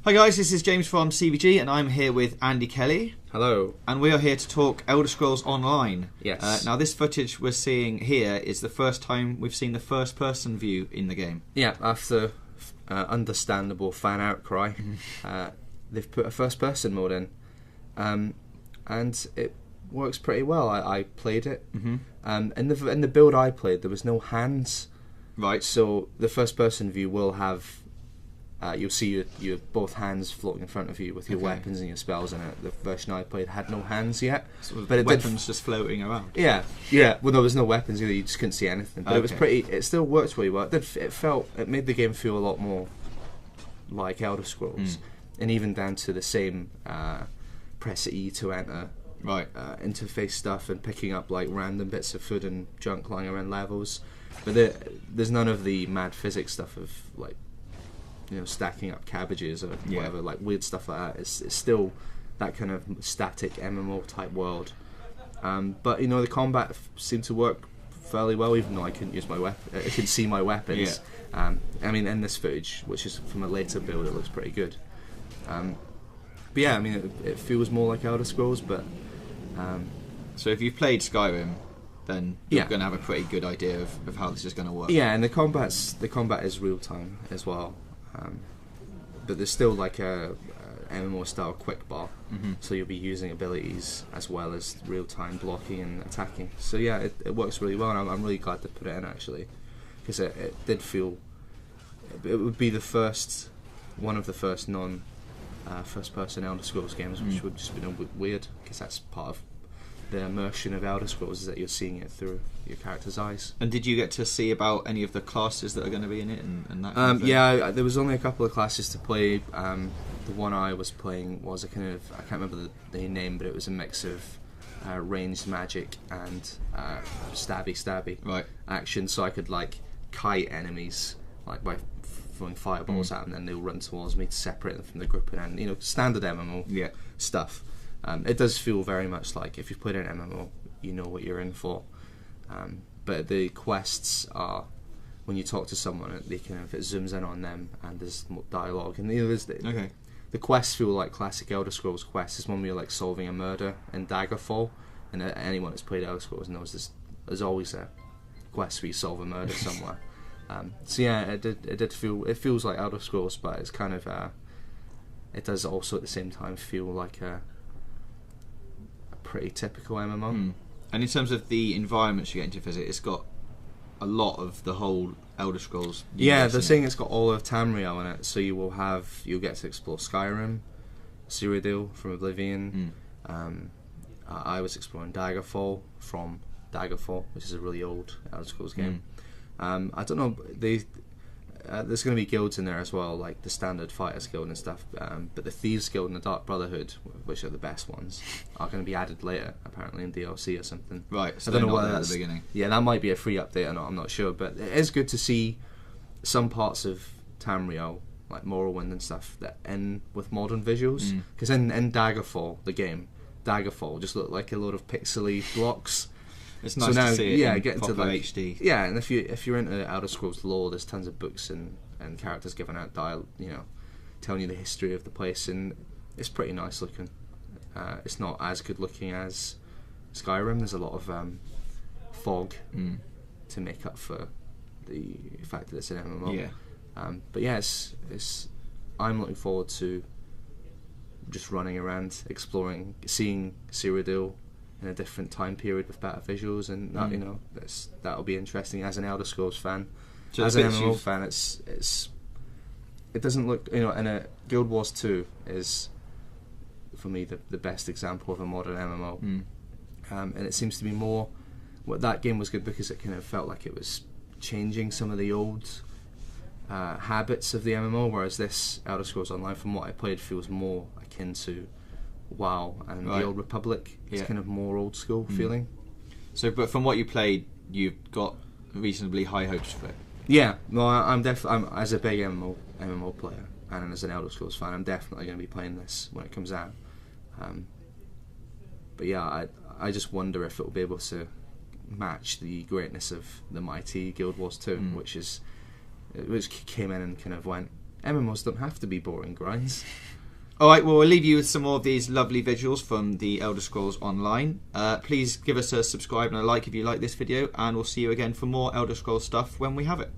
Hi guys, this is James from CVG and I'm here with Andy Kelly. Hello. And we are here to talk Elder Scrolls Online. Yes. Now this footage we're seeing here is the first time we've seen the first person view in the game. Yeah, after understandable fan outcry, they've put a first person mode in. And it works pretty well. I played it. In the build I played, there was no hands. Right. So the first person view will have... you'll see your both hands floating in front of you with your weapons and your spells in it. The version I played had no hands yet, but it weapons just floating around. Yeah. Well, there was no weapons either. You just couldn't see anything. But it was pretty. It still worked really well. It made the game feel a lot more like Elder Scrolls, and even down to the same press E to enter interface stuff and picking up like random bits of food and junk lying around levels. But there's none of the mad physics stuff of like, you know, stacking up cabbages or whatever, like weird stuff like that. It's still that kind of static MMO type world. But you know, the combat seemed to work fairly well, even though I couldn't use my weapon. I could see my weapons. I mean, in this footage, which is from a later build, it looks pretty good. But yeah, I mean, it feels more like Elder Scrolls. But so if you've played Skyrim, then you're going to have a pretty good idea of how this is going to work. Yeah, and the combat is real time as well. But there's still like a MMO style quick bar, so you'll be using abilities as well as real time blocking and attacking. So yeah, it works really well, and I'm really glad to put it in actually, because it did feel it would be one of the first non first person Elder Scrolls games, which would just be a bit weird, because that's part of the immersion of Elder Scrolls, is that you're seeing it through your character's eyes. And did you get to see about any of the classes that are going to be in it and that kind of thing? Yeah, there was only a couple of classes to play. The one I was playing was a kind of, I can't remember the name, but it was a mix of ranged magic and stabby action, so I could like kite enemies like by throwing fireballs at them, and then they'll run towards me to separate them from the group, and then, you know, standard MMO stuff. It does feel very much like if you've played an MMO, you know what you're in for. But the quests are, when you talk to someone, it zooms in on them, and there's more dialogue. And the quests feel like classic Elder Scrolls quests. There's one where you're like solving a murder in Daggerfall, and anyone that's played Elder Scrolls knows there's always a quest where you solve a murder somewhere. So yeah, it feels like Elder Scrolls, but it's kind of it does also at the same time feel like a pretty typical MMO. And in terms of the environments you get into visit, it's got a lot of the whole Elder Scrolls. Yeah, they're saying it's got all of Tamriel in it, so you'll get to explore Skyrim, Cyrodiil from Oblivion. I was exploring Daggerfall from Daggerfall, which is a really old Elder Scrolls game. I don't know, there's going to be guilds in there as well, like the standard Fighters Guild and stuff, but the Thieves Guild and the Dark Brotherhood, which are the best ones, are going to be added later, apparently in DLC or something. Right, so I don't know whether that's at the beginning. Yeah, that might be a free update or not, I'm not sure, but it is good to see some parts of Tamriel, like Morrowind and stuff, that end with modern visuals, because in Daggerfall, the game, Daggerfall just looked like a load of pixely blocks. It's nice to see it in get into proper like, HD. Yeah, and if you're into Elder Scrolls lore, there's tons of books and characters giving out telling you the history of the place, and it's pretty nice looking. It's not as good looking as Skyrim. There's a lot of fog to make up for the fact that it's an MMO. Yeah. But yeah, it's I'm looking forward to just running around, exploring, seeing Cyrodiil in a different time period with better visuals, and that, that'll be interesting as an Elder Scrolls fan. So as an MMO fan, it doesn't look, and a Guild Wars 2 is for me the best example of a modern MMO, and it seems to be more. That game was good because it kind of felt like it was changing some of the old habits of the MMO, whereas this Elder Scrolls Online, from what I played, feels more akin to WoW and the Old Republic. It's kind of more old school feeling. So, but from what you played, you've got reasonably high hopes for it. Yeah, no, I'm as a big MMO player and as an Elder Scrolls fan, I'm definitely going to be playing this when it comes out. But yeah, I just wonder if it will be able to match the greatness of the mighty Guild Wars 2, which came in and kind of went MMOs don't have to be boring grinds. Alright, well, we'll leave you with some more of these lovely visuals from the Elder Scrolls Online. Please give us a subscribe and a like if you like this video, and we'll see you again for more Elder Scrolls stuff when we have it.